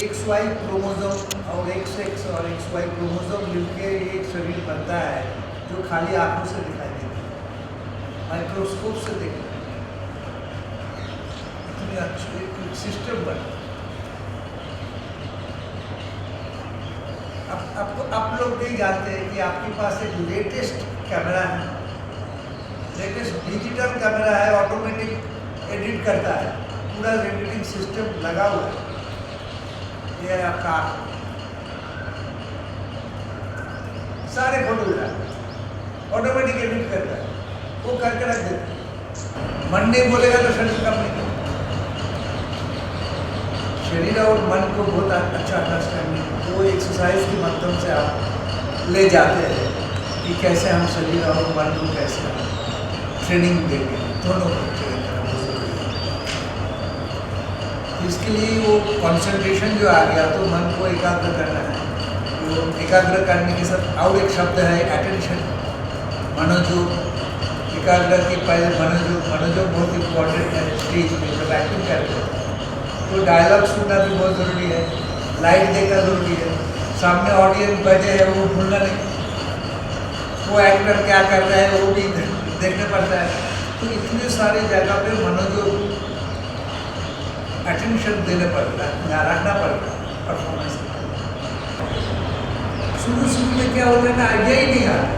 XY chromosome और XX और XY chromosome मिलके एक शरीर बनता है जो खाली आंखों से दिखाई देता है, माइक्रोस्कोप से देखते हैं। इतनी अच्छी एक सिस्टम बना। आप लोग नहीं जानते हैं कि आपके पास एक लेटेस्ट कैमरा है, लेटेस्ट डिजिटल कैमरा है, ऑटोमेटिक एडिट करता है, पूरा एडिटिंग सिस्टम लगा हुआ है। ये है आपका सारे फोटो ऑटोमेटिक एडिट करता है, वो करके रख देता है। मन नहीं बोलेगा तो शरीर काम नहीं करेगा। शरीर और मन को बहुत अच्छा अंडरस्टैंडिंग वो एक्सरसाइज के माध्यम से आप ले जाते हैं कि कैसे हम शरीर और मन को कैसे ट्रेनिंग देंगे, दोनों को ट्रेनिंग इसके लिए वो कंसंट्रेशन जो आ गया तो मन को एकाग्र करना है। तो एकाग्र करने के साथ और एक शब्द है अटेंशन, मनोयोग। एकाग्र के पहले मनोयोग बहुत इम्पोर्टेंट है। स्टेज पे जब एक्टिंग करते हैं तो डायलॉग सुनना भी बहुत ज़रूरी है, लाइट देखना ज़रूरी है, सामने ऑडियंस बैठे हैं वो भूलना नहीं, वो एक्टर क्या कर रहा है वो भी देखना पड़ता है। तो इतने सारे जगह पे मनोयोग अटेंशन देने पड़ता है या रखना पड़ता है परफॉर्मेंस। शुरू में क्या होता है ना, आइडिया ही नहीं आता,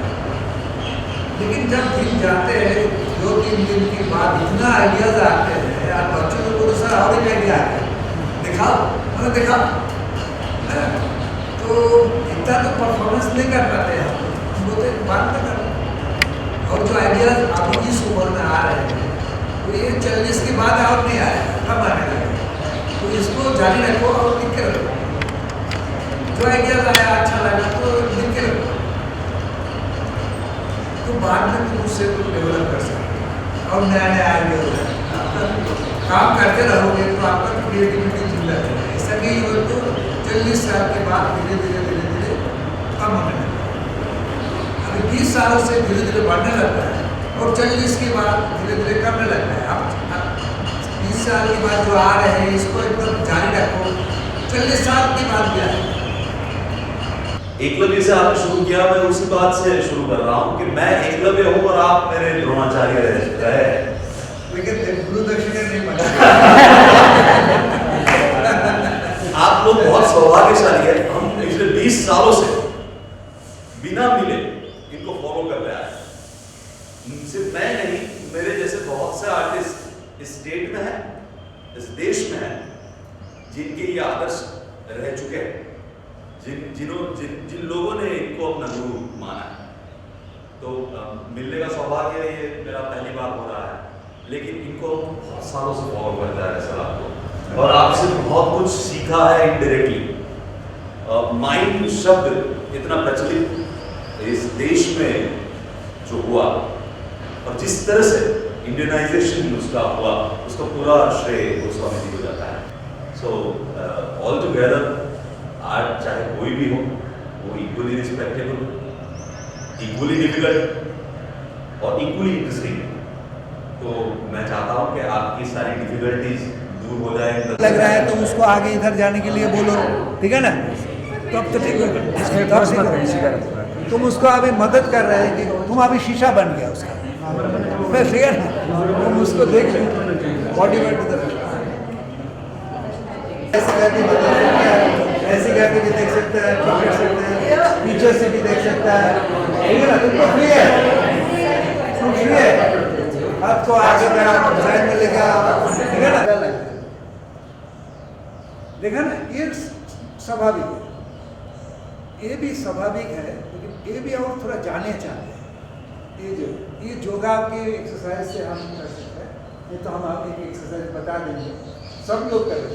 लेकिन जब दिन जाते हैं 2-3 दिन के बाद इतना आइडियाज आते हैं। आप बच्चों को बोलो सर और एक आइडिया आता है, दिखाओ मतलब दिखाओ, तो इतना तो परफॉर्मेंस नहीं कर पाते हैं हम बोलते बात नहीं कर। और जो आइडियाज आप इस उम्र में आ रहे हैं तो ये 40 के बाद और नहीं आएगा, कब आने लगे। तो इसको जारी रखो और लिख के रखो। जो आइडियाज आया अच्छा लगा तो लिख के रखो, तो बाद में तुम उससे तुम डेवलप कर सकते और नया नया आइडिया हो जाए। काम करते रहोगे तो आपका क्रिएटिविटी जुड़ जाएगा। ऐसा नहीं हो तो 40 साल के बाद धीरे धीरे कम होने लगता है। अभी 20 सालों से धीरे धीरे बढ़ने लगता है और 40 के बाद धीरे धीरे कमने लगता है। अब 20 साल के बाद जो आ रहे हैं इसको एकदम जारी रखो, 40 साल के बाद भी आए। एकलव्य से आपने शुरू किया, मैं उसी बात से शुरू कर रहा हूँ कि मैं एकलव्य हूँ और आप मेरे द्रोणाचार्य रहे। लेकिन गुरु दक्षिणा नहीं मांगा। आप लोग बहुत सौभाग्यशाली है। हम पिछले 20 सालों से बिना मिले इनको फॉलो कर रहे हैं। सिर्फ मैं नहीं, मेरे जैसे बहुत से आर्टिस्ट इस स्टेट में हैं, इस देश में हैं, जिनके ये आदर्श रह चुके हैं, जिन लोगों ने इनको अपना गुरु माना है। तो मिलने का सौभाग्य ये मेरा पहली बार हो रहा है, लेकिन इनको बहुत सालों से फॉलो करता है सर आपको, और आपसे बहुत कुछ सीखा है इनडायरेक्टली। माइंड शब्द इतना प्रचलित इस देश में जो हुआ और जिस तरह से इंडियनाइजेशन उसका हुआ, उसका पूरा श्रेय गोस्वामी जी को जाता है। सो ऑल टुगेदर आर्ट चाहे कोई भी हो, वो इक्वली रिस्पेक्टेबल, इक्वली डिफिकल्ट और इक्वली इंटरेस्टिंग। तो मैं चाहता हूँ कि आपकी सारी डिफिकल्टीज दूर हो जाए। लग रहा है तो उसको आगे इधर जाने के लिए बोलो, ठीक है ना? तो अब तो ठीक होगा। तुम उसको अभी मदद कर रहे हैं कि तुम अभी शीशा बन गया उसका, बस ठीक है ना? तुम उसको देख बॉडी वेट ऐसे करके भी देख सकते हैं, देख सकते हैं, पीछे से भी देख सकता है, ठीक है ना? तुमको फ्री है, तुम फ्री है, आपको आगे साइड में लेके ठीक है ना? देखा ना, ये स्वाभाविक है, ये भी स्वाभाविक है, लेकिन ये भी और थोड़ा जाने चाहते हैं। ये योगा के एक्सरसाइज से हम कर सकते हैं, ये तो हम आपको एक एक्सरसाइज बता देंगे, सब लोग करें,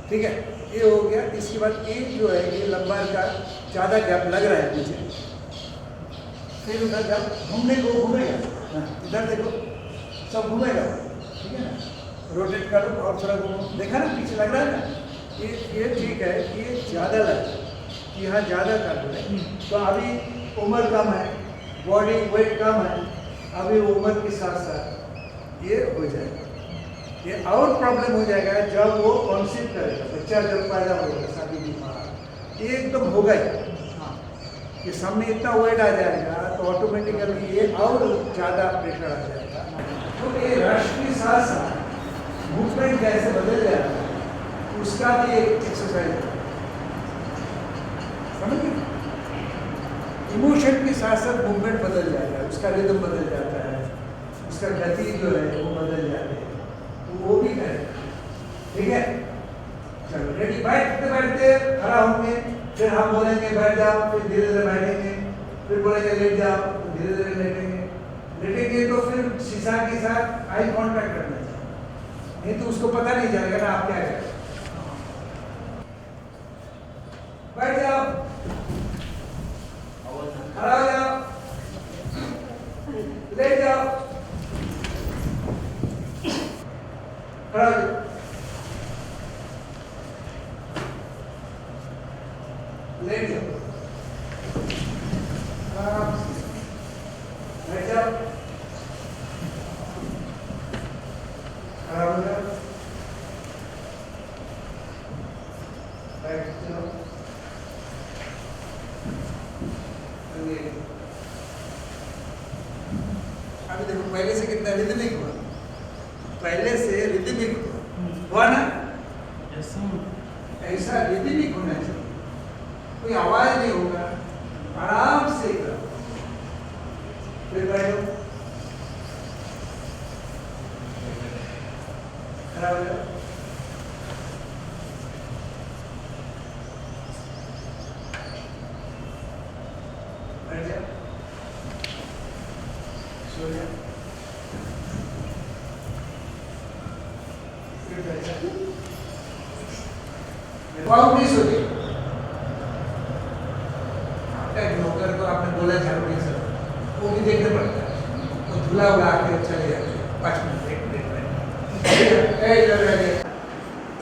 ठीक है? ये हो गया। इसके बाद ये जो है ये लंबाई का ज़्यादा गैप लग रहा है मुझे, फिर उधर जब घूमने को घूमेगा, इधर देखो सब घूमेगा, ठीक है ना? रोटेट करो और थोड़ा घूमो, देखा ना पीछे लग रहा है ना? ये ठीक है, ये ज़्यादा लग रहा है, यहाँ ज़्यादा कर रहे हैं। तो अभी उम्र कम है, बॉडी वेट कम है, अभी उम्र के साथ साथ ये हो जाएगा। ये और प्रॉब्लम हो जाएगा जब वो कॉन्सीव करेगा, बच्चा जब पैदा होगा शादी के बाद ये एकदम होगा ही, ये सामने इतना वेट आ जाएगा तो ऑटोमेटिकली ये और ज़्यादा प्रेशर आ जाएगा। तो ये रश के साथ साथ मूवमेंट कैसे बदल जाता है उसका भी एक एक्सरसाइज है, समझिए। इमोशन के साथ साथ मूवमेंट बदल जाता है, उसका रिदम बदल जाता है, उसका गति जो है वो बदल जाती है, तो वो भी करेगा। ठीक है, चलो रेडी। बैठते बैठते खड़ा होंगे, फिर हम बोलेंगे बैठ जाओ, फिर धीरे धीरे बैठेंगे, फिर बोलेंगे लेट जाओ, धीरे धीरे लेटेंगे। लेटेंगे तो फिर शीशा के साथ आई कांटेक्ट करना चाहिए, नहीं तो उसको पता नहीं चलेगा ना आप क्या करें। बैठ जाओ, खड़ा हो जाओ, लेट जाओ, खड़ा हो जाओ, लेट जाओ, आराम से बैठ जाओ, खड़ा हो जाओ, बैठ जाओ, अभी देखो पहले से कितना रिदमिक हुआ, पहले से रिदमिक हुआ ना, ऐसा रिदमिक होना चाहिए, कोई आवाज नहीं होगा, आराम से करो। फिर बैठो, खड़ा हो जाओ, बैठ जाओ, सो जाओ, फिर बैठ जाओ, बहुत नहीं सोचे। नौकर को आपने बोला झाड़ू नहीं सर, वो भी देखना पड़ता है, तो धुला उड़ा के चले जाते हैं 5 मिनट 1 मिनट।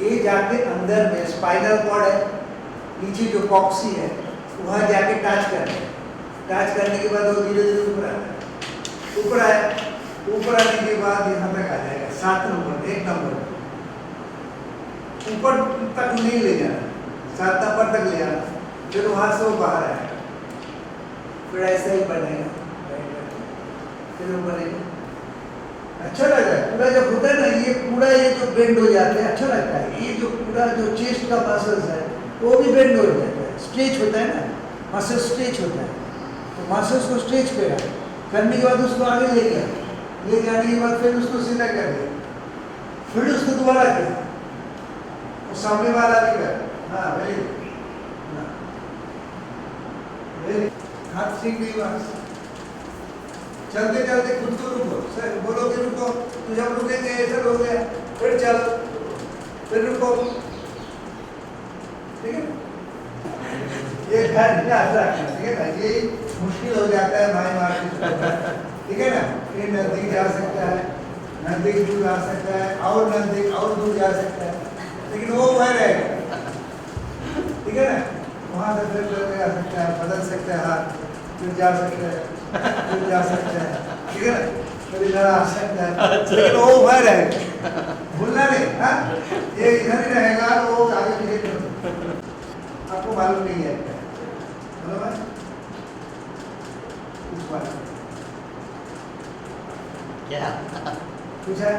ये जाके अंदर में स्पाइनल कॉर्ड है, नीचे जो कॉक्सी है वहाँ जाके टच करना है, टच करने के बाद वो धीरे धीरे ऊपर आता है, ऊपर आया, ऊपर आने के बाद यहाँ तक आ जाएगा 7 नंबर 1 नंबर, ऊपर तक नहीं ले जाना, 7 नंबर तक ले आना, फिर वहाँ से वो बाहर आएगा, फिर ऐसा ही बनेगा, फिर वो बनेगा, अच्छा लगता है। पूरा जब होता है ना ये पूरा ये जो बेंड हो जाता है अच्छा लगता है, ये जो पूरा जो चेस्ट का मसल्स है वो भी बेंड हो जाता है, स्ट्रेच होता है ना, मसल स्ट्रेच होता है, तो मसल्स को स्ट्रेच करा करने के बाद उसको आगे ले गया, ले जाने के बाद फिर उसको सीधा कर दिया, फिर उसको दोबारा किया, वो सामने वाला भी कर, हाँ वेरी वेरी, हाथ सीख गई बात। चलते चलते खुद को रुको, सर बोलो कि रुको, तो जब रुकेंगे ऐसा हो गया, फिर चलो, फिर रुको, ठीक है। ये घर याद रखना, ठीक है ना, ये मुश्किल हो जाता है भाई मार्केट, ठीक है ना। ये नजदीक जा सकता है, नजदीक दूर जा सकता है, और नजदीक और दूर जा सकता है, लेकिन वो वह रहेगा, ठीक है ना। वहाँ से फिर जा सकता है, बदल सकता है हाथ, फिर जा सकता है, फिर जा सकता है, ठीक है ना, फिर इधर आ सकता है, लेकिन वो वह रहेगा, भूलना नहीं, हाँ ये इधर ही रहेगा, वो आगे पीछे आपको मालूम नहीं है बराबर। कुछ बात क्या कुछ है,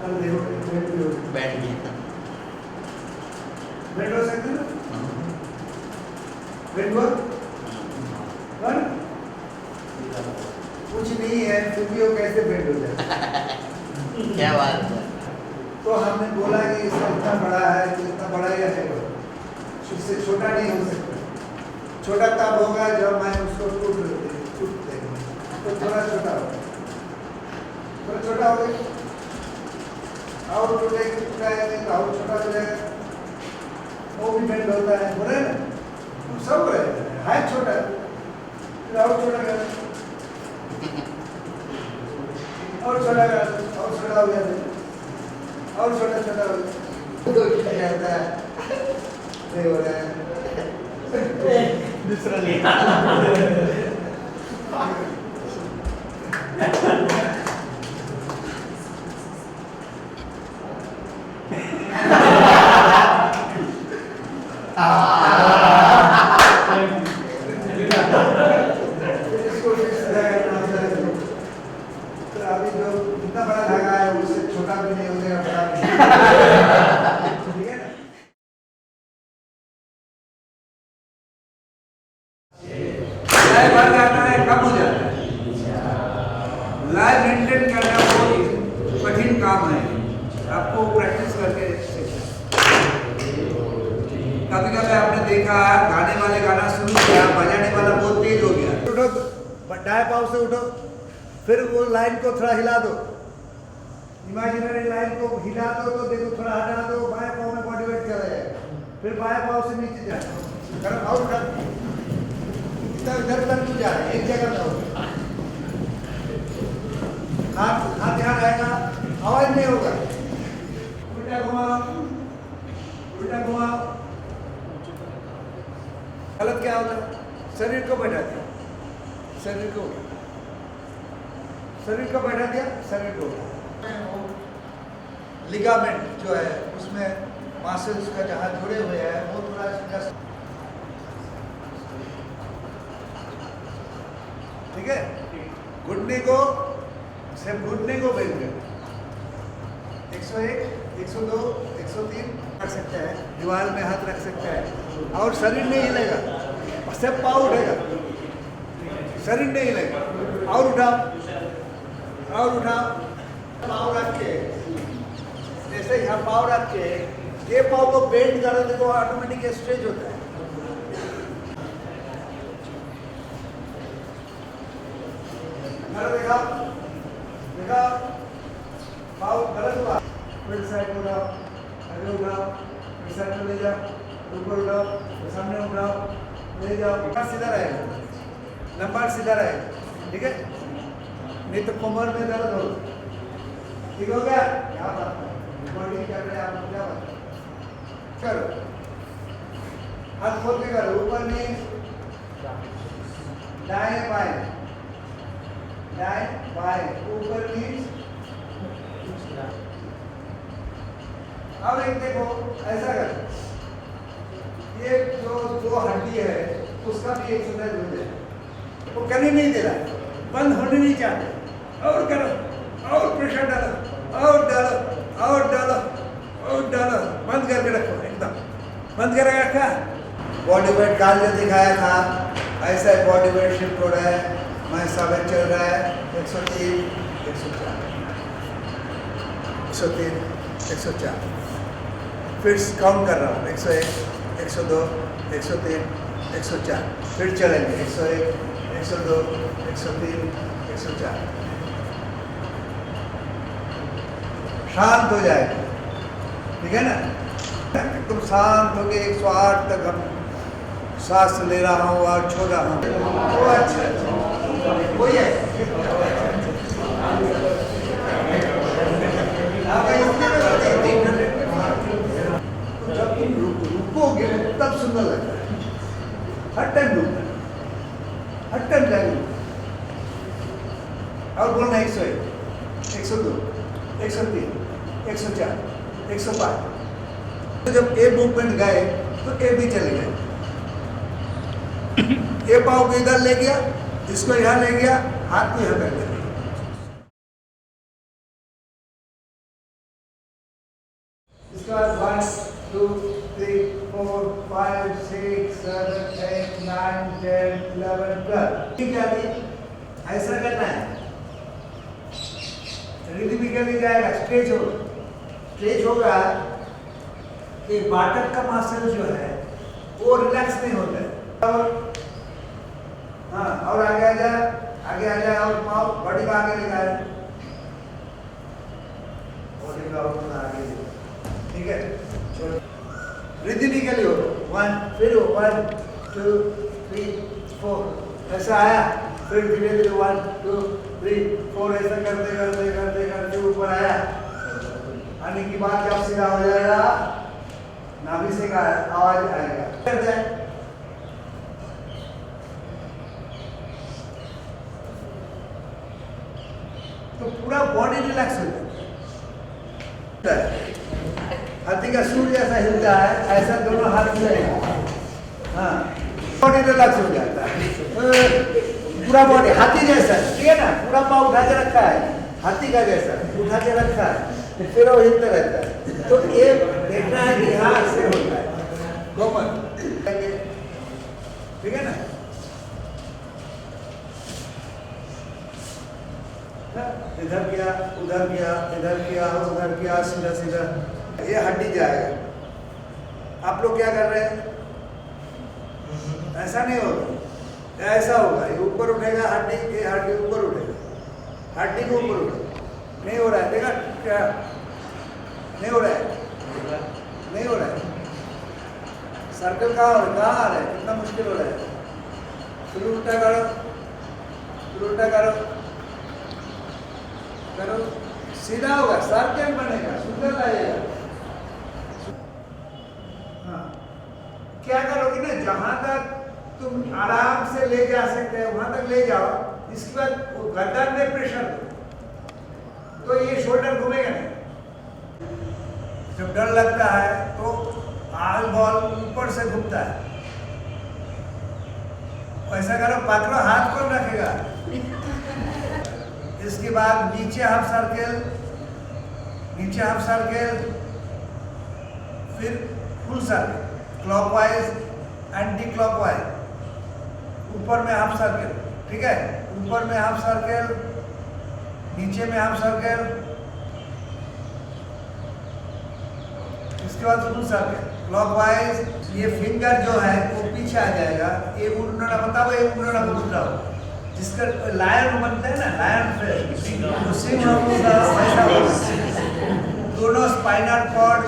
अब देखो बैठ गया, बेड हो सकते ना, बेड हुआ कुछ नहीं है, फिर भी वो कैसे बेड हो जाए क्या बात है। तो हमने बोला कि इसका इतना बड़ा है तो इतना बड़ा ही रहेगा, इससे छोटा नहीं हो सकता, छोटा तब होगा जब मैं उसको टूट देंगे, तो थोड़ा छोटा होगा, थोड़ा छोटा हो गया, और टूटेगा तो और छोटा हो जाएगा, वो भी बेंड होता है, बोले ना सब रहेगा, है छोटा फिर और छोटा कर, और छोटा कर, और छोटा हो जाता है, और छोटा छोटा हो जाता है, नहीं हो रहा है दूसरा लिया ठीक है ना? लाए बढ़ जाता है, कम हो जाता है। लाए मेंटेन करना बहुत कठिन काम है, आपको प्रैक्टिस करके सीखना। कभी कभी आपने देखा गाने वाले गाना शुरू किया, बजाने वाला बहुत तेज हो गया, उठो, दाएं पाँव से उठो, फिर वो लाइन को थोड़ा हिला दो, इमेजिनरी लाइन को हिला दो, तो देखो थोड़ा हटा दो, बाएं पाँव में बॉडी वेट चला जाएगा, फिर बाएं पाँव से नीचे जाए, करो और कर, इधर उधर तक नहीं जा रहे, एक जगह में हो, हाथ हाथ यहाँ रहेगा, आवाज नहीं होगा, उल्टा घुमाओ, उल्टा घुमाओ। गलत क्या होता है? शरीर को बैठा दिया, शरीर को बैठा दिया, शरीर को लिगामेंट जो है उसमें मसल्स का जहाँ जुड़े हुए हैं वो थोड़ा ठीक है। घुटने को सिर्फ घुटने को बेंड कर 101, 102, 103 कर सकता है, दीवार में हाथ रख सकता है और शरीर नहीं हिलेगा, सिर्फ पाँव उठेगा, शरीर नहीं हिलेगा। और उठाओ, पाँव रख के, जैसे यहाँ पाँव रख के ये पाँव को बेंड करो तो ऑटोमेटिक स्ट्रेच होता है। देखा पाँव गलत हुआ, फिर साइड में उठाओ, आगे उठाओ, फिर साइड में ले जाओ, ऊपर उठाओ, फिर सामने उठाओ, ले जाओ, सीधा रहेगा, लंबा सीधा रहेगा, ठीक है। नहीं तो कमर में दर्द हो, ठीक हो गया? क्या बात है, बॉडी कर रहे हैं आप, क्या बात है? चलो हाथ खोल के करो, ऊपर में दाएं बाएं, ऊपर नीचे। अब एक देखो ऐसा कर, ये जो हड्डी है उसका भी एक्सरसाइज हो जाए, वो करने नहीं दे रहा, बंद होने नहीं चाहते, और करो, और प्रेशर डालो, और डालो, बंद करके रखो, एकदम बंद करके रखा। बॉडी वेट काल जो दिखाया था ऐसा बॉडी वेट शिफ्ट हो रहा है, मैं सब चल रहा है 103, 104, 103, 104, फिर काउंट कर रहा हूँ 101, 102, 103, 104, फिर चलेंगे 101, 102, 103, 104, शांत हो जाएगा, ठीक है ना? एकदम शांत हो गए, 108 तक हम सांस ले रहा हूँ और छोड़ रहा हूँ, वो अच्छा वही है। जब तुम रुकोगे तब सुंदर लगता है, हर टाइम रुकना, हर टाइम जाएंगे। और बोलना 101, 102, 103, 104, 105। तो जब ए मूवमेंट गए तो ए भी चले गए, ए पाँव को इधर ले गया, इसको यहाँ ले गया, हाथ को यहाँ कर दिया। इसके बाद 1, 2, 3, 4, 5, 6, 7, 8, 9, 10, 11, 12। ठीक है, ऐसा करना है, रिदमिकली जाएगा, स्ट्रेच होगा। ये बाटक का मसल जो है वो रिलैक्स नहीं होता है, और हाँ, और आगे आ जाए, और पाँव बॉडी का आगे लेकर आए, बॉडी का आगे, ठीक है। रिदमिकली हो, 1, फिर 1, 2, 3, 4, ऐसा आया, फिर धीरे धीरे 1, 2, 3, 4 ऐसा करते ऊपर आया, आने की बाद जब सीधा हो जाएगा नाभि से का आवाज आएगा, करते हैं। तो पूरा बॉडी रिलैक्स हो जाता है, हाथी का सूर जैसा हिलता है, ऐसा दोनों हाथ चलेगा, हाँ, बॉडी रिलैक्स हो जाता है, पूरा बॉडी हाथी जैसा, ठीक है ना? पूरा पाँव उठा के रखा है, हाथी का जैसा उठा के रखा है, फिर वो हिलता रहता है। तो ये देखना है कि हाँ ऐसे होता है। गोमन ठीक है ना? इधर किया, उधर किया, इधर किया, उधर किया, सीधा सीधा ये हड्डी जाएगा। आप लोग क्या कर रहे हैं? ऐसा नहीं होगा, ऐसा होगा। ये ऊपर उठेगा हड्डी, ये हड्डी ऊपर उठेगा, हड्डी को ऊपर उठेगा। नहीं हो रहा है, देखा क्या? नहीं हो रहा है, नहीं हो रहा है। सर्कल कहाँ आ रहा है? कितना मुश्किल हो रहा है। फिर उल्टा करो, फिर उल्टा करो, करो, सीधा होगा, सर्कल बनेगा, सुंदर लगेगा। हाँ, क्या करोगे ना, जहां तक तुम आराम से ले जा सकते हैं वहां तक ले जाओ। इसके बाद वो गर्दन में प्रेशर दो, तो ये शोल्डर घूमेगा नहीं। जब डर लगता है तो आल बॉल ऊपर से घूमता है। ऐसा करो, पकड़ो, हाथ कौन रखेगा? इसके बाद नीचे हाफ सर्कल, नीचे हाफ सर्कल, फिर full circle, clockwise anti clockwise, ऊपर में हाफ सर्कल, ठीक है? ऊपर में हाफ सर्कल, नीचे में हाफ सर्कल, इसके बाद फुल सर्कल क्लॉकवाइज। ये फिंगर जो है वो पीछे आ जाएगा। ये उन्होंने बताओ, ये उन्होंने बताओ जिसका लायन बनता है ना, लायन दोनों स्पाइनल कॉर्ड,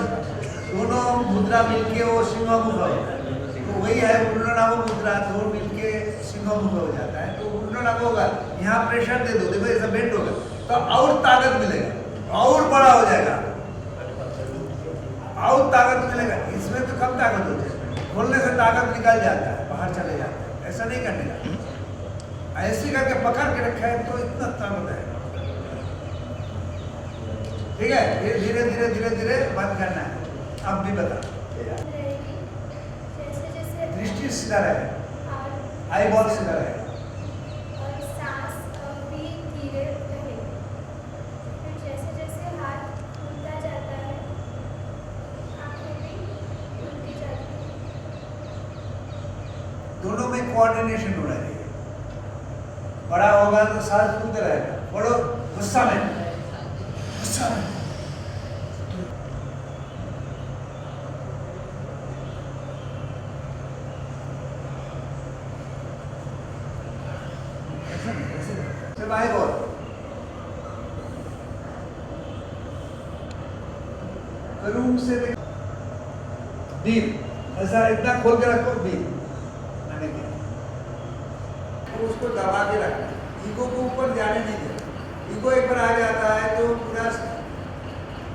दोनों मुद्रा मिलके वो सिंह मुद्रा होता है। तो वही है उन्होंने मुद्रा, दो मिलके सिंह मुद्रा हो जाता है। तो उन्होंने होगा, यहाँ प्रेशर दे दो, देखो ऐसा बेंड होगा तो और ताकत मिलेगा, और बड़ा हो जाएगा, और ताकत मिलेगा। इसमें तो कम ताकत होती है, खोलने से ताकत निकल जाता है, बाहर चले जाता है। ऐसा नहीं करने का, ऐसे करके पकड़ के रखा है तो इतना ताकत है। ठीक है, धीरे धीरे धीरे धीरे धीरे बंद करना है। अब भी बता, दृष्टि सीधा रहे, आई बॉल सीधा रहे, दोनों में कोऑर्डिनेशन होना चाहिए। बड़ा होगा तो सांस फूलते रहेगा। बोलो गुस्सा में, गुस्सा में। चल भाई बोल, रूम से डीप, ऐसा इतना खोल के रखो डीप, उसको दबा के रखना, ईगो को ऊपर जाने नहीं देना। ईगो एक बार आ जाता है तो पूरा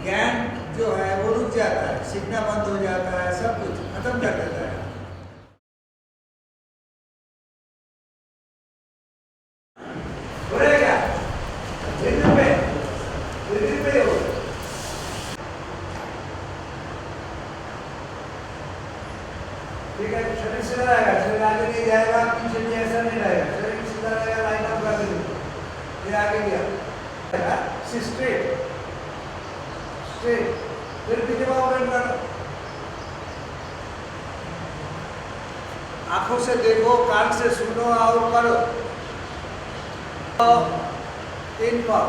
ज्ञान जो है वो रुक जाता है, सीखना बंद हो जाता है, सब कुछ खत्म कर देता है। हो रहा है क्या? धीरे पे हो। ठीक है, शरीर सीधा रहेगा, शरीर आगे नहीं जाएगा, पीछे भी ऐसा नहीं रहेगा, शरीर सीधा रहेगा, लाइन अप कर देंगे। ये आगे गया, स्ट्रेट स्ट्रेट, फिर पीछे पाँव बेंड करो, आंखों से देखो, कान से सुनो और करो। तीन पाँव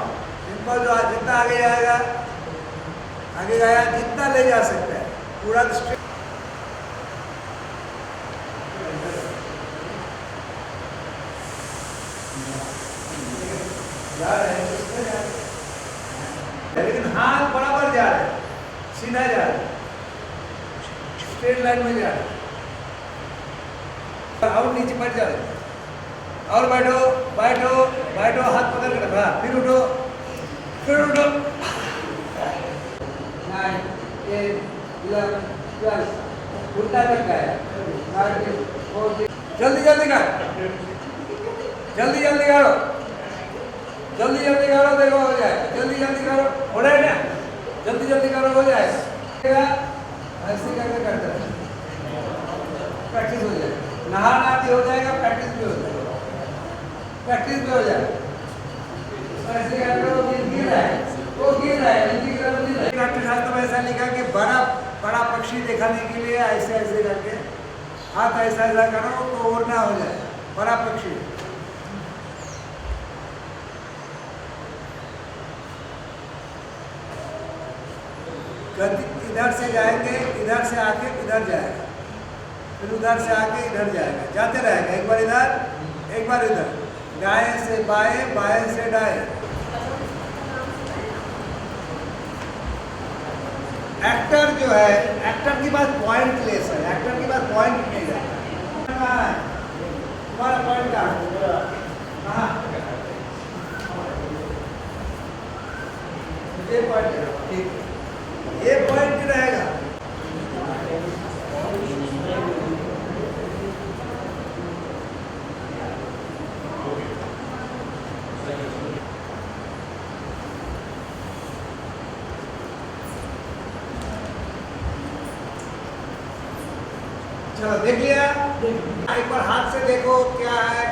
जो जितना आगे जाएगा, आगे गया, जितना ले जा सकता है पूरा स्ट्रेट। जा रहे हैं, लेकिन हाथ बराबर जा रहे हैं, सीधा जा रहे हैं, स्ट्रेट लाइन में जा रहे हैं। और नीचे बैठ जा रहे हैं, और बैठो बैठो बैठो, हाथ पकड़ के रखा, फिर उठो, फिर उठो। 9, 10, 11, 12, उल्टा तक गया, 13, 14, जल्दी जल्दी कर, जल्दी जल्दी करो, जल्दी जल्दी करो, देखो हो जाएगा, जल्दी जल्दी करो, हो रहा है ना, जल्दी जल्दी करो, हो जाएगा। ऐसे करके करते हैं, प्रैक्टिस हो जाएगा, नहाना भी हो जाएगा, प्रैक्टिस भी हो जाएगा, प्रैक्टिस भी हो जाएगा। ऐसे करके वो गिर रहा है, वो गिर रहा है, नीचे की तरफ गिर पक्षी दिखाने के लिए ऐसे ऐसे करके हाथ ऐसा ऐसा करो तो उड़ना हो जाए, बड़ा पक्षी। इधर से जाएंगे, इधर से आके इधर जाएगा, फिर उधर से आके इधर जाएगा, जाते रहेगा, एक बार इधर एक बार इधर, दाएं से बाएं, बाएं से दाएं। एक्टर जो है, एक्टर की बात पॉइंटलेस है, एक्टर की बात पॉइंट नहीं है। कहाँ है तुम्हारा पॉइंट? कहाँ? ये पॉइंट है, ठीक है, ये पॉइंट रहेगा। चलो देख लिया, एक बार हाथ से देखो क्या है,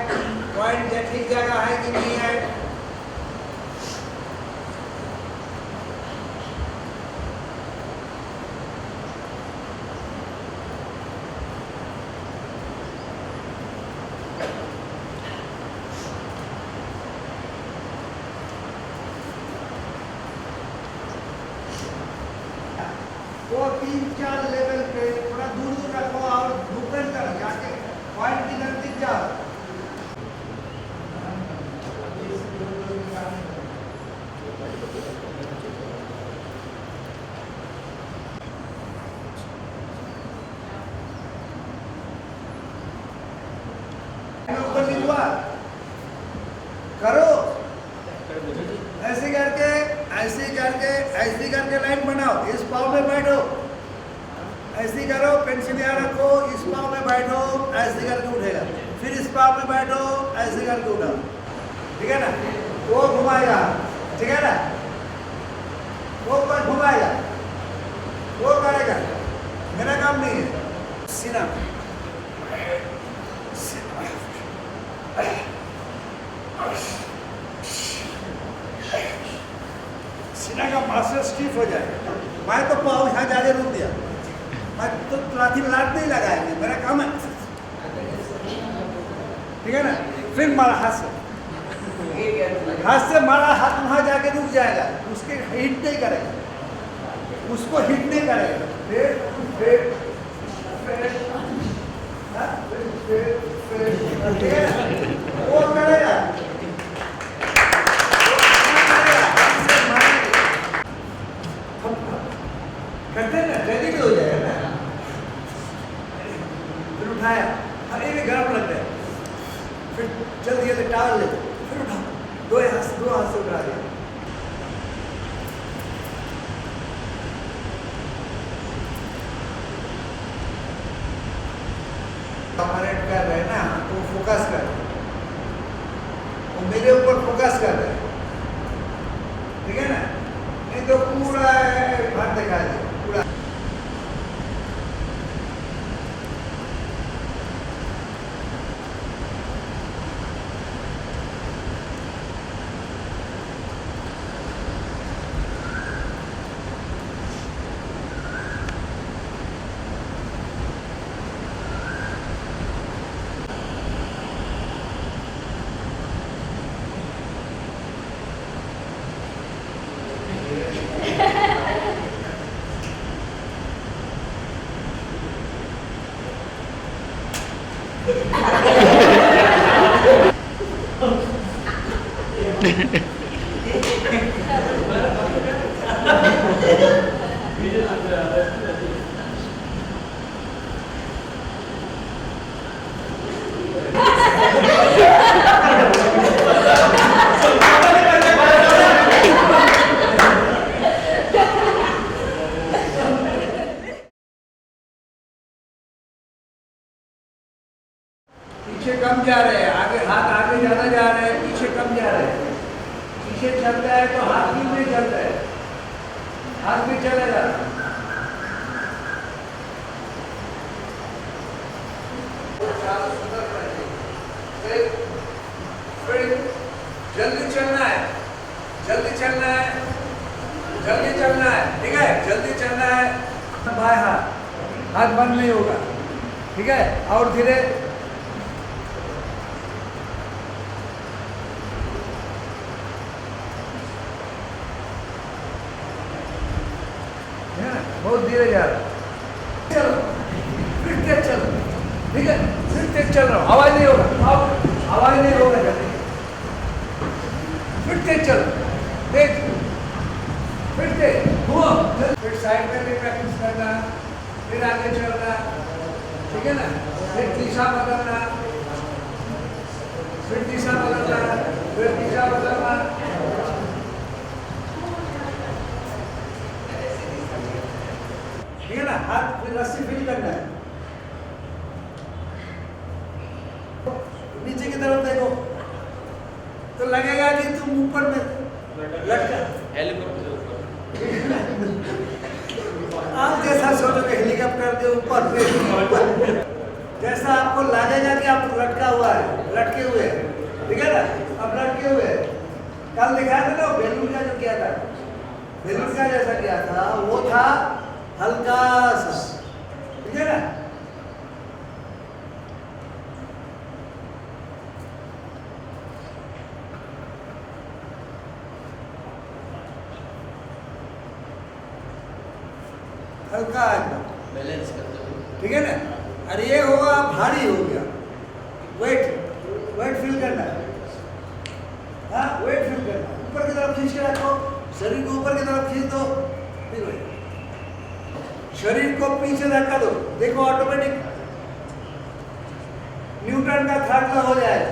पॉइंट ठीक जगह है कि नहीं है। वो 3-4 लेवल पे थोड़ा दूर दूर रखो और ऊपर तक जाके पॉइंट की नजदीक जाओ। ऊपर नहीं हुआ, करो ऐसे करके, ऐसे करके, ऐसे करके लाइन बनाओ, इस पाँव में बैठो, ऐसे करो, पेंसिल यहाँ रखो, इस पाँव में बैठो, ऐसे करके उठेगा, फिर इस पाँव में बैठो, ऐसे करके उठाओ, ठीक है ना? वो घुमाएगा, ठीक है ना? वो पर घुमाएगा, वो करेगा, मेरा काम नहीं है। सीना सीना का मास्टर स्टीफ हो जाए। मैं तो पाँव यहाँ जाके रुक दिया, मैं तो लाठी लाट नहीं लगाएंगे, मेरा काम है, ठीक है ना? फिर मारा हाथ से मारा, हाथ वहाँ जाके रुक जाएगा, उसके हिट नहीं करेगा, उसको हिट नहीं करेगा, फिर ठीक है ना? वो करेगा, करते हैं ना, रेडी हो जाएगा ना। फिर उठाया, अरे ये गर्म लग रहा है, फिर जल्दी जल्दी टाल ले, फिर उठा, दो हाथ से उठा दिया। ऑपरेट कर रहे हैं ना, तो फोकस कर रहे हैं, वो मेरे ऊपर फोकस कर रहे हैं, ठीक है ना? नहीं तो पूरा हाथ दिखा दे पूरा। पीछे कम जा रहे हैं, आगे हाथ आगे ज्यादा जा रहे हैं, पीछे कम जा रहे हैं। पीछे चलता है तो हाथ भी नहीं चलता है, हाथ भी चलेगा। फिर जल्दी चलना है, जल्दी चलना है, जल्दी चलना है, ठीक है? जल्दी चलना है, बाएं हाथ हाथ बंद नहीं होगा, ठीक है। और धीरे है ना, बहुत धीरे जा रहा है। चलो फिर तेज चलो, ठीक है, फिर तेज चल रहा हूँ, आवाज नहीं होगा, आवाज नहीं होगा जल्दी, फिर तेज चलो, तेज, फिर तेज घूमो, फिर साइड में भी प्रैक्टिस करना, फिर आगे चलना, ठीक है ना, फिर दिशा बदलना, फिर दिशा बदलना, फिर दिशा बदलना, ठीक है ना। हाथ फिर रस्सी फील करना है, नीचे की तरफ देखो तो लगेगा कि तुम ऊपर में लटका, आप जैसा सोचोगे हेलीकॉप्टर के ऊपर पे, जैसा आपको लगेगा कि आप लटका हुआ है, लटके हुए हैं, ठीक है ना। अब लटके हुए हैं, कल दिखाया था ना बेलून का जो किया था, बेलून का जैसा किया था वो था हल्का सा, ठीक है ना। हल्का एकदम बैलेंस करते हुए, ठीक है ना। और ये होगा भारी हो गया, वेट, वेट फील करना है, हाँ वेट फील करना, ऊपर की तरफ खींच के रखो, शरीर को ऊपर की तरफ खींच दो, फिर वही शरीर को पीछे धक्का दो, देखो ऑटोमेटिक न्यूटन का थर्ड लॉ हो जाएगा।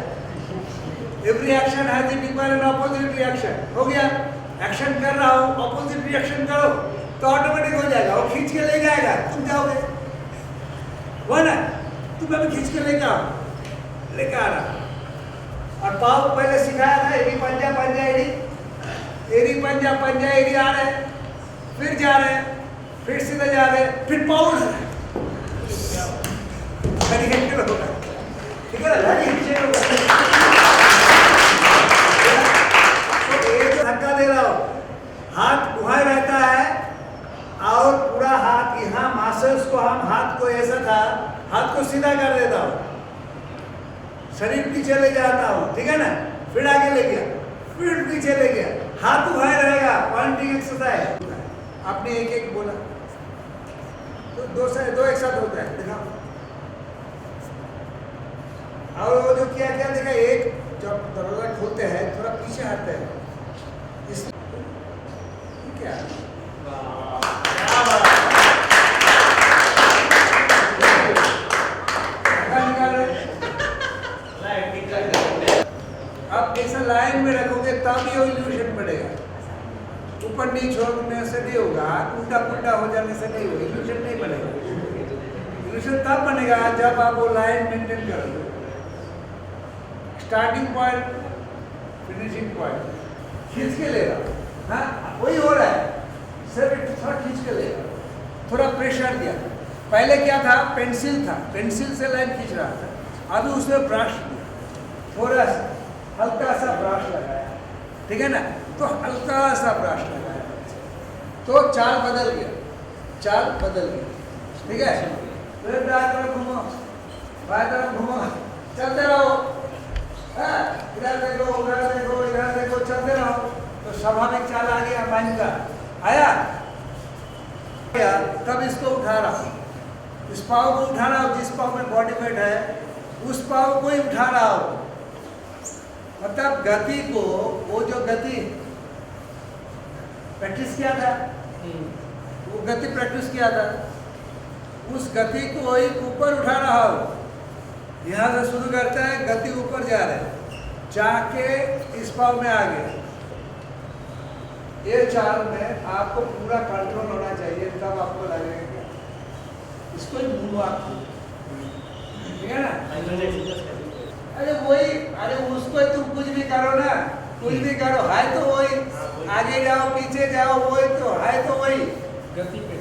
Every action has an equal and opposite reaction, हो गया। एक्शन कर रहा हूँ, ऑपोजिट रिएक्शन करो तो ऑटोमेटिक हो जाएगा, वो खींच के ले जाएगा, तुम जाओगे, वो ना तुम अभी खींच के लेके आओ, लेके आ रहा। और पाव पहले सिखाया था, एड़ी पंजा पंजा एड़ी, एड़ी पंजा पंजा एड़ी आ रहे, फिर जा रहे, फिर सीधे जा रहे, फिर पाव उठ रहे, ठीक है ना, तो ये जो धक्का दे रहा हो, हाथ उहाई रहता है और पूरा हाथ यहाँ मासल्स को, हम हाथ को ऐसा था, हाथ को सीधा कर देता हूँ, शरीर पीछे ले जाता हूँ, ठीक है ना, फिर आगे ले गया, फिर पीछे ले गया, हाथ उहाई रहेगा, पॉइंटिंग एक्सरसाइज। आपने एक एक बोला तो दो एक साथ होता है, देखा। और वो जो क्या क्या देखा, एक जब दरवाजा खोलते हैं थोड़ा पीछे हटते हैं, इस क्या आप ऐसा लाइन में रखोगे तब ये इल्यूशन पड़ेगा, ऊपर नीचे छोड़ने से नहीं होगा, उल्टा पुल्टा हो जाने से नहीं होगा, इल्यूशन नहीं बनेगा। इल्यूशन तब बनेगा जब आप वो लाइन मेंटेन करोगे, स्टार्टिंग पॉइंट फिनिशिंग पॉइंट, खींच के लेगा, हाँ वही हो रहा है, सिर्फ थोड़ा खींच के लेगा, थोड़ा प्रेशर दिया। पहले क्या था, पेंसिल था, पेंसिल से लाइन खींच रहा था, अभी उसमें ब्रश दिया, थोड़ा सा हल्का सा ब्रश लगाया, ठीक है ना, तो हल्का सा ब्रश लगाया तो चाल बदल गया, चाल बदल गया, ठीक है। फिर दाएं तरफ घूमो, बाएं तरफ घूमो, चलते रहो, इधर देखो, उधर देखो, इधर देखो, चलते रहो, तो स्वाभाविक चाल आ गया माइंड का, आया तब इसको उठा रहा हूँ, इस पाव को उठा रहा हूँ, जिस पाव में बॉडी वेट है उस पाव को ही उठा रहा हूँ, मतलब गति को, वो जो गति प्रैक्टिस किया था, वो गति प्रैक्टिस किया था, उस गति को ही ऊपर उठा रहा हूँ। यहाँ से शुरू करता है, गति ऊपर जा रहा है, जाके इस पाव में आ गया। ये चाल में आपको पूरा कंट्रोल होना चाहिए, तब आपको लगेगा इसको ही मूव आप, ठीक है ना। अरे वही, अरे उसको तुम कुछ भी करो ना, कुछ भी करो, है तो वही, आगे जाओ पीछे जाओ, वही तो है, तो वही गति पे।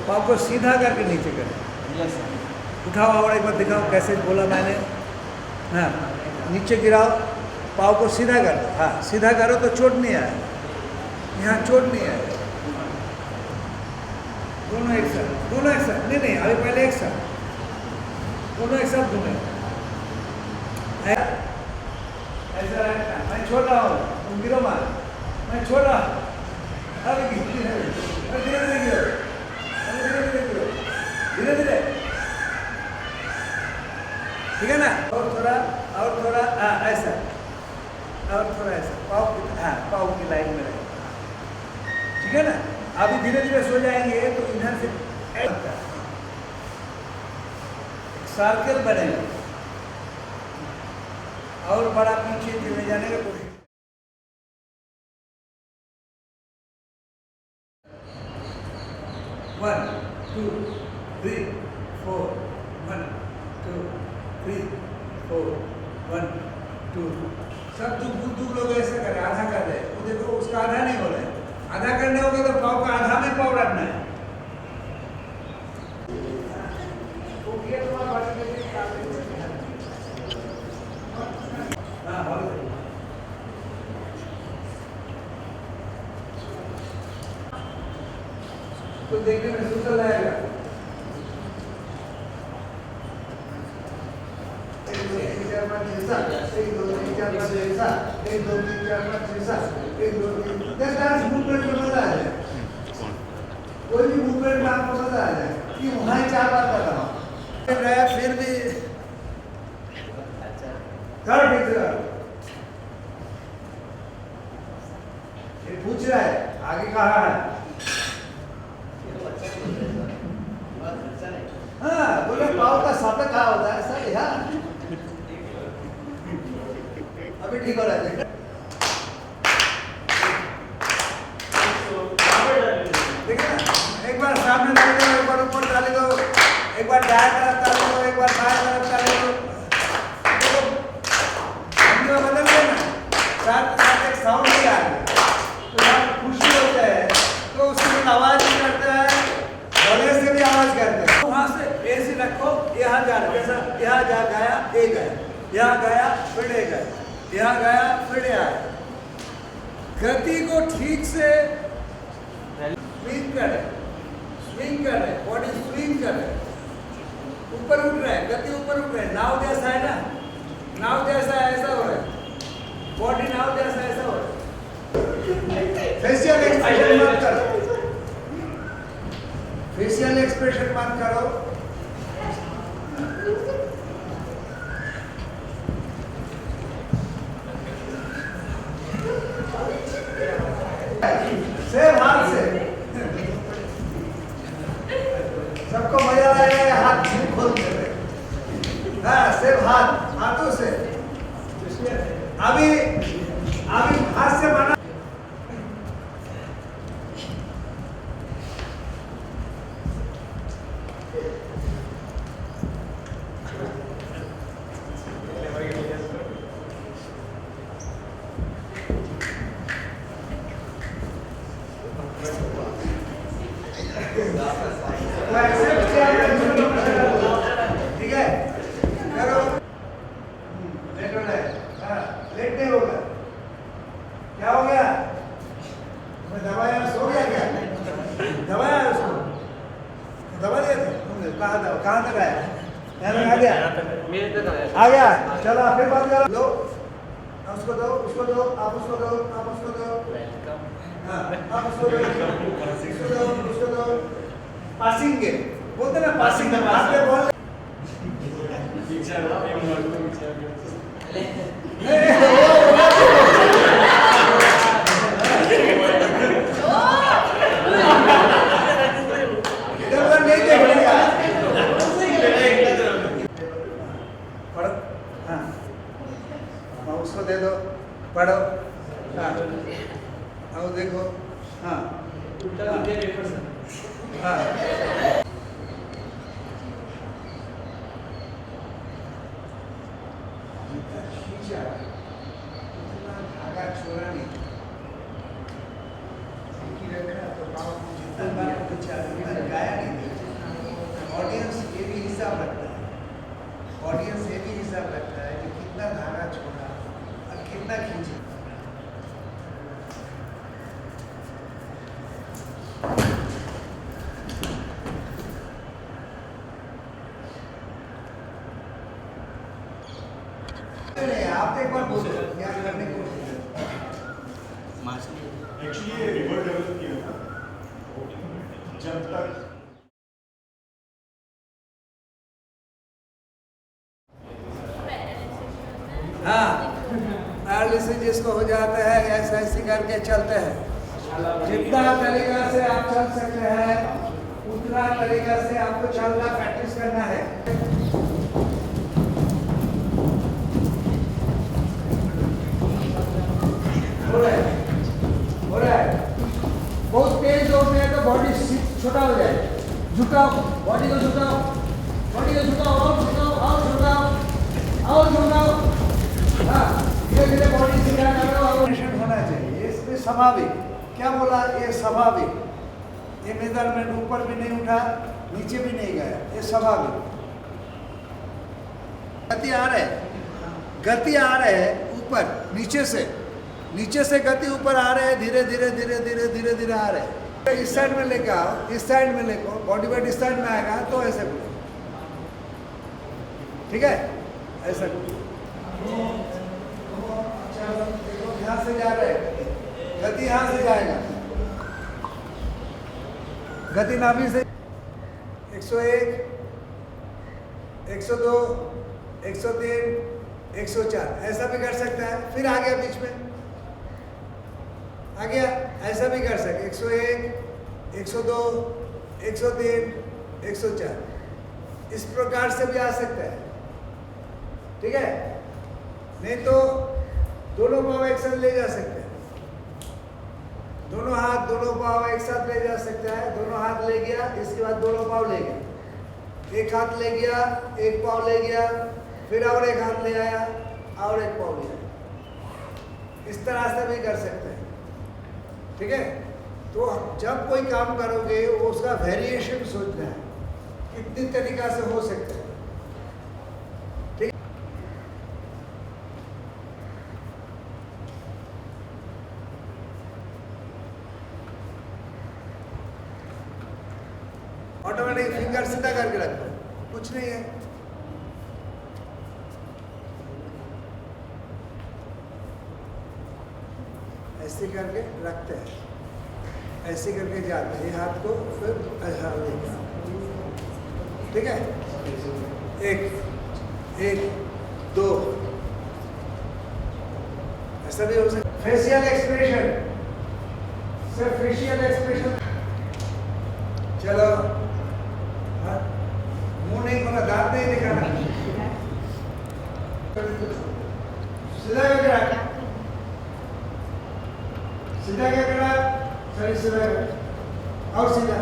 पाँव को सीधा करके नीचे करें। Yes sir. उठाओ और एक बार दिखाओ कैसे बोला मैंने। हाँ, नीचे गिराओ, पाँव को सीधा करो। हाँ, सीधा करो तो चोट नहीं आए, यहाँ चोट नहीं आए। दोनों एक साथ, दोनों एक साथ। नहीं नहीं, अभी पहले एक साथ, दोनों एक साथ घूमे। ऐसा रखना, मैं छोड़ रहा हूँ, तुम गिरो मार, मैं छोड़ रहा हूँ। अरे धीरे धीरे गिरो, धीरे धीरे गिरो, धीरे धीरे, ठीक है ना। और थोड़ा हाँ ऐसा, और थोड़ा ऐसा, पाँव की लाइन में रहे, ठीक है ना। अभी धीरे धीरे सो जाएंगे तो इधर से सर्कल बनेगा और बड़ा पीछे चले जाने का कोशिश। One two three four, 1 2 3 4 1 2। सब जो बुद्धू लोग ऐसे कर रहे, आधा कर रहे, वो देखो उसका आधा नहीं हो रहा है। आधा करने होगा तो पाँव का आधा में पाँव रखना है। तो देखने में सुंदर लगेगा। 1 2 3 4 5 6 7, 1 2 3 4 5 6 7, 1 2 3 4 5 6 7, 1 2 3। डांस मूवमेंट में मजा आ जाए, कोई भी मूवमेंट में आपको मजा आ जाए कि वहाँ 4 बार कर रहा हूँ रहा फिर भी करो ठीक से। ये पूछ रहा है आगे कहाँ है। हाँ बोले पाँव का सापे कहाँ होता है सर यहाँ। अभी ठीक हो रहा है। एक बार सामने डाल दो, एक बार ऊपर डाल दो, एक बार दाएं तरफ डाल दो, एक बार बाएं तरफ डाल दो। देखो हिंदी में बदल गया ना, साथ साथ एक साउंड भी आ गया तो आप खुशी होता है तो उसकी आवाज भी करता है, गले से भी आवाज करते हैं। वहाँ से ऐसे रखो, यहाँ जा रहा जैसा यहाँ जा गया ए गया, यहाँ गया फिर ए गया, यहाँ गया फिर ए आया। गति को ठीक से स्विंग कर रहे, स्विंग कर रहे, बॉडी स्विंग कर रहे, ऊपर उठ रहे हैं, गति ऊपर उठ रहे हैं। नाव जैसा है ना, नाव जैसा ऐसा हो रहा है, बॉडी नाव जैसा ऐसा हो रहा है। फेशियल एक्सप्रेशन मत करो, फेशियल एक्सप्रेशन मत करो। सेम हाथ से सबको मजा आएगा। हाथ से खोल के, हाँ सिर्फ हाथों से। अभी हाथ से बना ठीक है करो। लेट नहीं होगा। क्या हो गया, मैं दबाया सो गया क्या, दबाया उसको, दबा दिया था। कहाँ तक आया, यहाँ तक आ गया, मेरे तक आया। आ गया। चलो फिर बात करो। लो उसको दो, उसको दो, आप उसको दो, आप उसको दो, हाँ आप उसको दो, उसको दो, उसको दो। पासिंग गेम बोलते ना, पासिंग गेम। हाथ पे बॉल नहीं देखिएगा। पढ़ो, हाँ उसको दे दो, पढ़ो, हाँ आओ देखो, हाँ हाँ खींचा, इतना धागा छोड़ा नहीं, रखा तो पाँव जितना बार खींचा, गाया नहीं। हिसाब रखता है, ऑडियंस ये भी हिसाब रखता है कि कितना धागा छोड़ा और कितना खींचा। आप एक बार बोलो क्या करने की कोशिश करो। एक्चुअली ये रिवर डेवलप किया था जब तक हाँ पैरालिसिस जिसको हो जाता है ऐसे करके चलते हैं। जितना तरीका से आप चल सकते हैं उतना तरीका से आपको चलना प्रैक्टिस करना है। हो रहा है बहुत तेज दौड़ते हैं तो बॉडी छोटा हो जाए। झुकाओ बॉडी को, झुकाओ बॉडी को, झुकाओ और झुकाओ और झुकाओ और झुकाओ। हाँ धीरे धीरे बॉडी सीधा करो और होना चाहिए। इसमें स्वाभाविक क्या बोला, ये स्वाभाविक, ये मेजरमेंट ऊपर भी नहीं उठा नीचे भी नहीं गया, ये स्वाभाविक। गति आ रहा है, गति आ रहा है ऊपर नीचे से गति ऊपर आ रहे हैं, धीरे धीरे धीरे धीरे धीरे धीरे आ रहे हैं। इस साइड में लेकर आओ, इस साइड में लेकर बॉडी वेट इस साइड में आएगा तो ऐसे करो, ठीक है ऐसा करो। देखो यहाँ से जा रहे हैं, गति यहाँ से जाएगा, गति नाभि से 101, 102, 103, 104 ऐसा भी कर सकता है। फिर आ गया बीच में आ गया, ऐसा भी कर सके 101, 102, 103, 104 इस प्रकार से भी आ सकता है, ठीक है। नहीं तो दोनों पाँव एक साथ ले जा सकते हैं, दोनों हाथ दोनों पाँव एक साथ ले जा सकता है। दोनों हाथ ले गया, इसके बाद दोनों पाँव ले गया, एक हाथ ले गया, एक पाँव ले गया, फिर और एक हाथ ले आया और एक पाँव ले आया। इस तरह से भी कर सकते हैं, ठीक है। तो जब कोई काम करोगे वो उसका वेरिएशन सोचना है, कितनी तरीका से हो सकता है, ठीक। ऑटोमेटिक फिंगर सीधा करके रखो, कुछ नहीं है। ऐसे करके रखते हैं, ऐसे करके जाते हैं हाथ को, फिर ऐसा लेकर, ठीक है। एक दो ऐसा भी हो सकता। फेशियल एक्सप्रेशन, सिर्फ फेशियल एक्सप्रेशन। चलो मुंह नहीं खोला, दांत नहीं दिखाना, सीधा करके रख, सीधा क्या करा, शरीर सीधा कर और सीधा।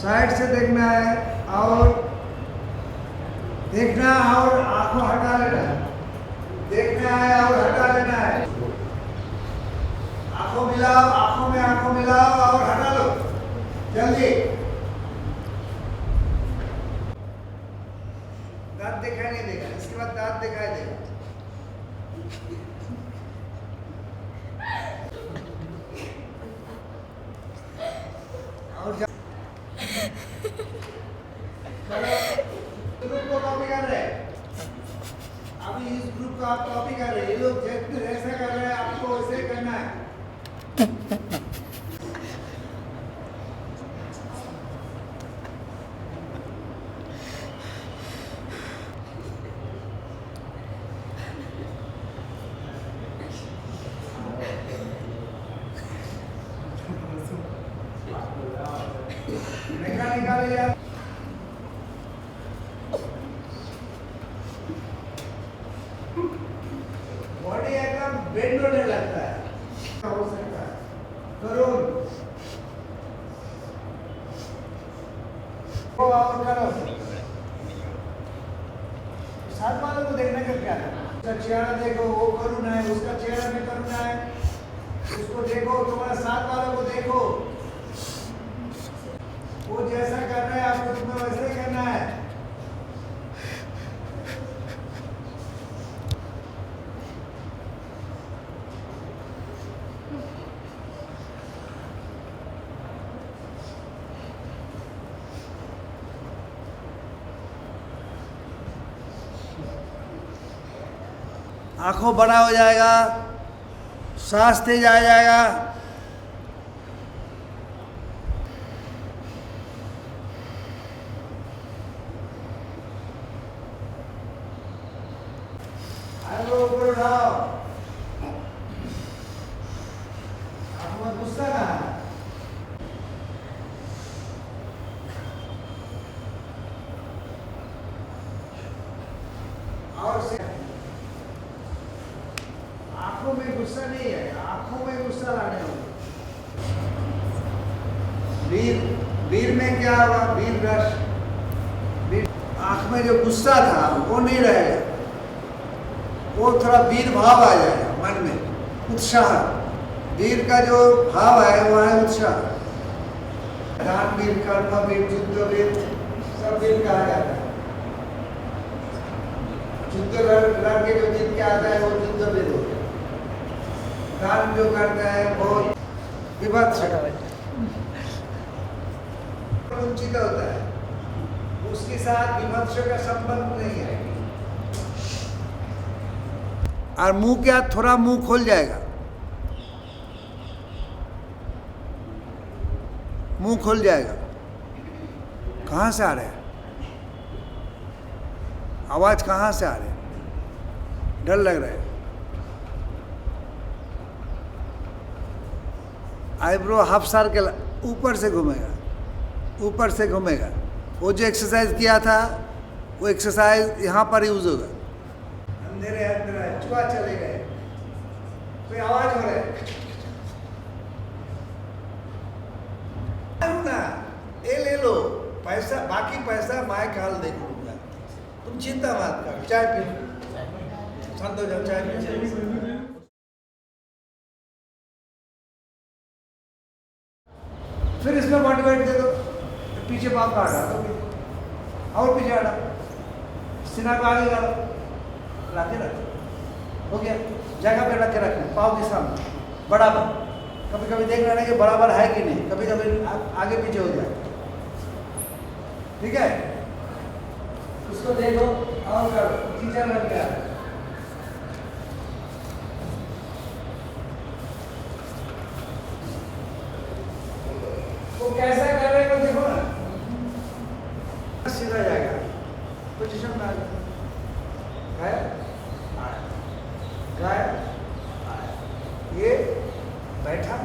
साइड से देखना है और देखना और आंखों हटा लेना है, देखना है और हटा लेना है। आंखों मिलाओ, आंखों में आंखों मिलाओ और हटा लो जल्दी। दांत दिखाई नहीं देगा, इसके बाद दांत दिखाई देगा। और ग्रुप को कॉपी कर रहे हैं, अभी इस ग्रुप को आप कॉपी कर रहे हैं। ये लोग जैसा कर रहे हैं आपको वैसे करना है। निकाले यार, बॉडी एकदम बेंड होने लगता है, हो सकता है करो और करो। साथ वालों को देखने का क्या है, उसका चेहरा देखो, वो करुणा है, उसका चेहरा में करुणा है, उसको देखो, तुम्हारे साथ वालों को देखो, वो जैसा करना है आपको तुम्हें वैसे ही करना है। आंखों बड़ा हो जाएगा, सांस तेज आ जाएगा। आंखों ऊपर उठाओ। आंखों में गुस्सा कहाँ है? और से आंखों में गुस्सा नहीं है, आंखों में गुस्सा लाने होगा। वीर में क्या होगा? वीर रस, आंख में जो गुस्सा था वो नहीं रहेगा, वो थोड़ा वीर भाव आ जाएगा मन में, उत्साह। वीर का जो भाव है वो है उत्साह। दानवीर, कर्मवीर, युद्धवीर, सब वीर कहा जाता है। युद्ध लड़ के जो जीत के आता है वो युद्धवीर हो गया। दान जो करता है बहुत विभत्स वंचित होता है, उसके साथ विभत्स का संबंध नहीं है। और मुंह क्या, थोड़ा मुंह खोल जाएगा, मुंह खोल जाएगा। कहाँ से आ रहे हैं आवाज, कहाँ से आ रहे हैं? डर लग रहा है। आईब्रो हाफ सर्कल ऊपर से घूमेगा, ऊपर से घूमेगा। वो जो एक्सरसाइज किया था वो एक्सरसाइज यहाँ पर यूज होगा। अंधेरे अंधेरा चुआ चले गए, कोई आवाज हो रहा है ना, ये ले लो पैसा, बाकी पैसा मैं कल देख लूंगा, तुम चिंता मत करो। चाय पी, शांत हो जाओ, चाय पी। फिर इसमें बॉडी वेट दे दो, पीछे पाँव का हटा दो, और पीछे हटा, सीना को आगे करो, ला के रखो, हो गया। जगह पे रख के रखना, पाँव के सामने बराबर। कभी कभी देख लेना कि बराबर है कि नहीं, कभी कभी आगे पीछे हो जाए, ठीक है। उसको देखो और करो, टीचर लग गया। वो कैसा कर रहे हैं देखो ना, सीधा जाएगा, पोजीशन में आ जाए, गाय ये बैठा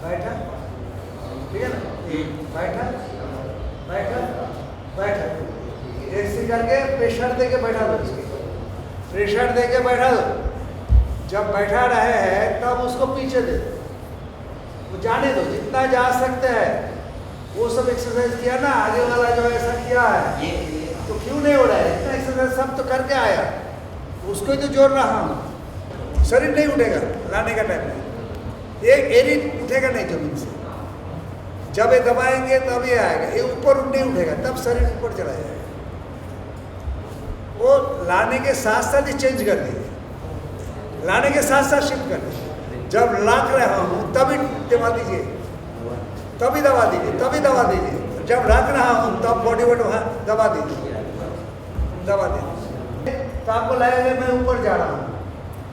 बैठा, ठीक है ना, बैठा बैठा बैठा, ऐसे करके प्रेशर दे के बैठा दो, प्रेशर दे के बैठा दो। जब बैठा रहे हैं तब उसको पीछे दे दो, वो जाने दो, जितना जा सकते हैं। वो सब एक्सरसाइज किया ना, आगे वाला जो ऐसा किया है तो क्यों नहीं हो रहा है? इतना एक्सरसाइज सब तो करके आया, उसको ही तो जोड़ रहा हूँ। शरीर नहीं उठेगा लाने का टाइम में, एक एरी उठेगा नहीं जमीन से। जब ये दबाएंगे तब ये आएगा, ये ऊपर नहीं उठेगा, तब शरीर ऊपर चला जाएगा। वो लाने के साथ साथ ही चेंज कर दीजिए, लाने के साथ साथ शिफ्ट कर दीजिए। जब लाख रहा हूँ तभी दबा दीजिए, तभी दबा दीजिए, तभी दबा दीजिए। जब रख रहा हूँ तब बॉडी वेट वहाँ दबा दीजिए, दबा दीजिए। तो आपको लगेगा मैं ऊपर जा रहा हूँ,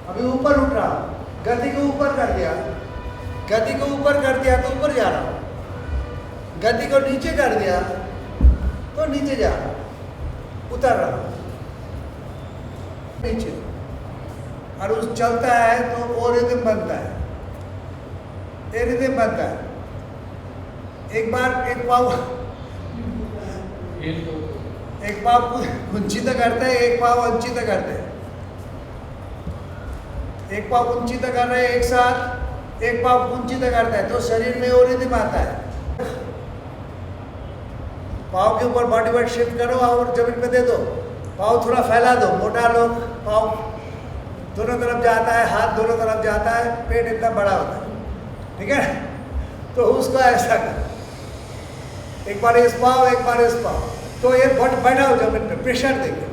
अभी ऊपर उठ रहा हूँ, गति को ऊपर कर दिया, गति को ऊपर कर दिया तो ऊपर जा रहा हूँ, गति को नीचे कर दिया तो नीचे जा रहा हूँ, उतर रहा हूँ नीचे। और उस चलता है तो वो रिदम बनता है, ये रिदम बनता है। एक बार एक पाव कुंचित करते हैं, एक पाव अंचित करते हैं। एक पाव कुंचित कर रहे हैं एक साथ, एक पाव कुंचित करता है तो शरीर में वो रिदम आता है। पाव के ऊपर बॉडी वेट शिफ्ट करो और जमीन पे दे दो, पाव थोड़ा फैला दो। मोटा लोग पाव दोनों तरफ जाता है, हाथ दोनों तरफ जाता है, पेट इतना बड़ा होता है, ठीक है। तो उसको ऐसा कर, एक बार इस पाओ एक बार इस पाओ। तो ये बैठा हो जमीन पे, प्रेशर देंगे,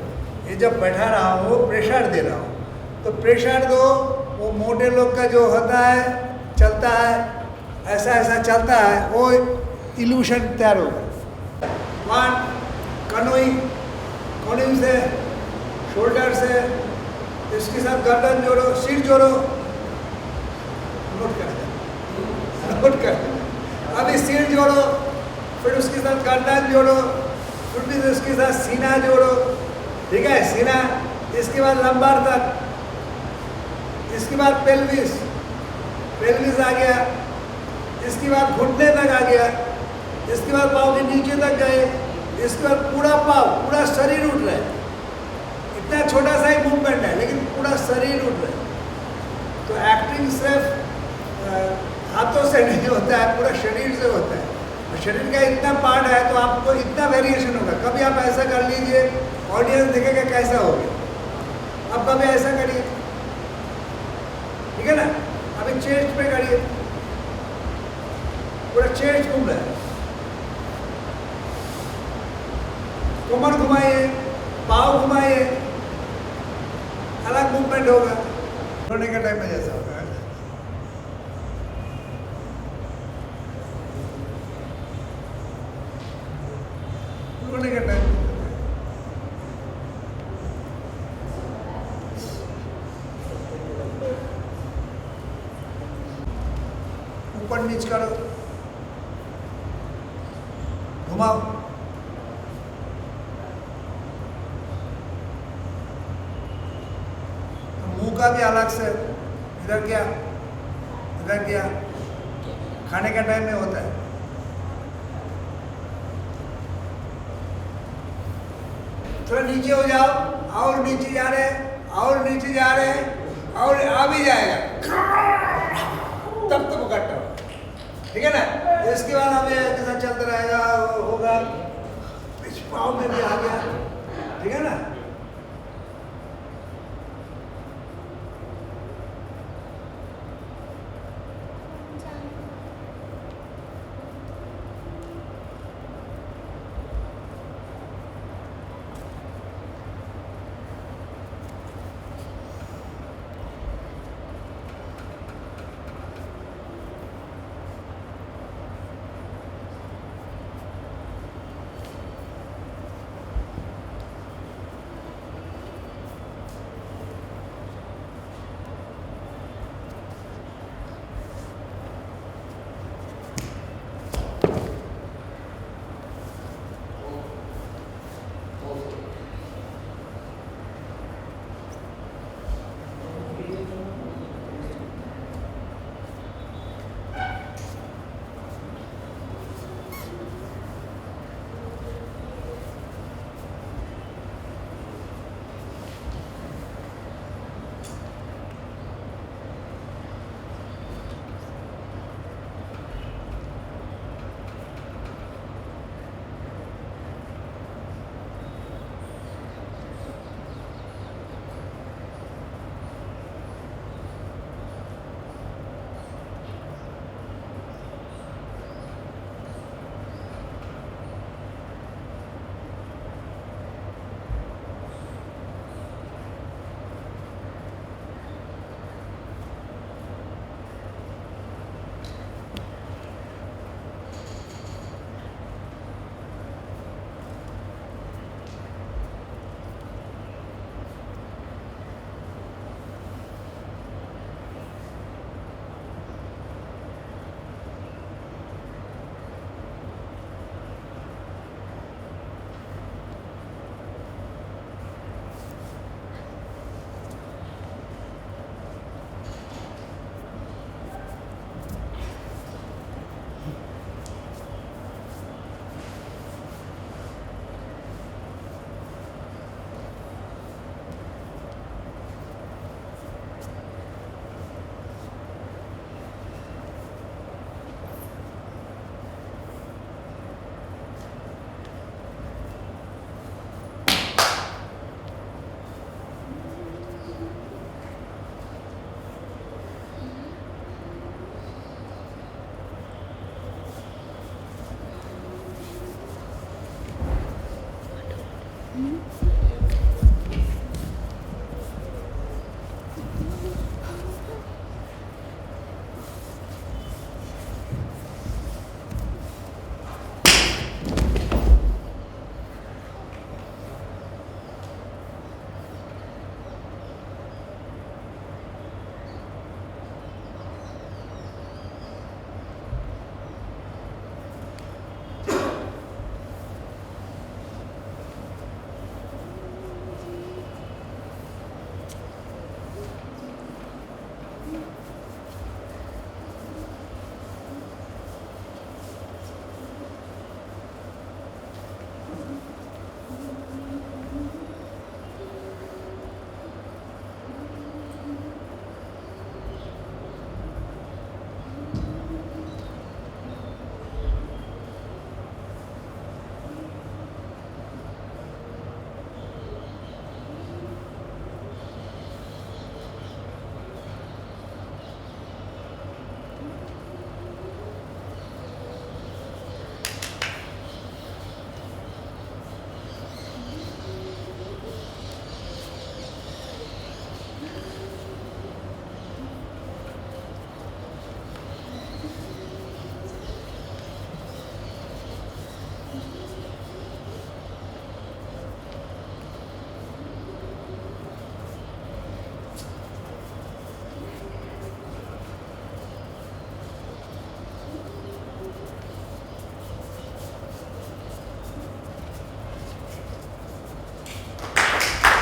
ये जब बैठा रहा हूँ प्रेशर दे रहा हूँ, तो प्रेशर दो। वो मोटे लोग का जो होता है चलता है ऐसा ऐसा चलता है, वो इल्यूशन तैयार होगा। वन कनोइंग से, शोल्डर से, इसके साथ गर्दन जोड़ो, सिर जोड़ो, नोट कर। अभी सिर जोड़ो, फिर उसके साथ गर्दन जोड़ो, फिर भी उसके साथ सीना जोड़ो, ठीक है, सीना, इसके बाद लंबार तक, इसके बाद पेल्विस आ गया, इसके बाद घुटने तक आ गया, इसके बाद पाँव के नीचे तक गए, इसके बाद पूरा पाँव, पूरा शरीर उठ रहा है। इतना छोटा सा ही मूवमेंट है लेकिन पूरा शरीर उठ रहा है। तो एक्टिंग सिर्फ हाथों से नहीं होता है, पूरा शरीर से होता है। और शरीर का इतना पार्ट है तो आपको इतना वेरिएशन होगा। कभी आप ऐसा कर लीजिए, ऑडियंस देखेगा कैसा हो गया। अब कभी ऐसा करिए, ठीक है ना। अभी चेस्ट पे करिए, पूरा चेस्ट घूम रहा है। कमर घुमाइए, पाँव घुमाइए, अलग मूवमेंट होगा। सोने के टाइम में जैसा होगा, सोने के टाइम ऊपर नीचे करो, घुमाओ, मुंह का भी अलग से, इधर क्या, इधर क्या, खाने का टाइम में होता है। थोड़ा नीचे हो जाओ, और नीचे जा रहे हैं, और नीचे जा रहे हैं, और आ भी जाएगा, तब तो पकड़ता हो, ठीक है ना। इसके बाद हमें ऐसा चलता रहेगा, होगा, इस पाँव में भी आ गया, ठीक है ना।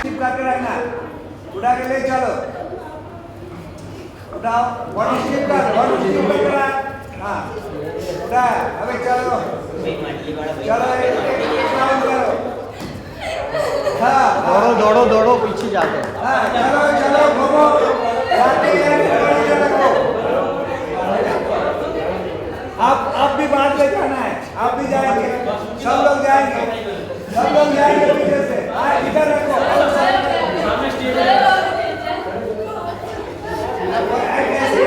चिपका के रखना, उठा के ले चलो, उठाओ, बॉडी चिपका रहा, हाँ, उठा, अबे चलो, चलो एक राउंड करो, हाँ, दौड़ो पीछे जाते हैं। हाँ, चलो घूमो, जाते रखो। आप भी बाद में जाना है, आप भी जाएंगे, सब लोग जाएंगे पीछे से, हाँ इधर रखो। ऐसे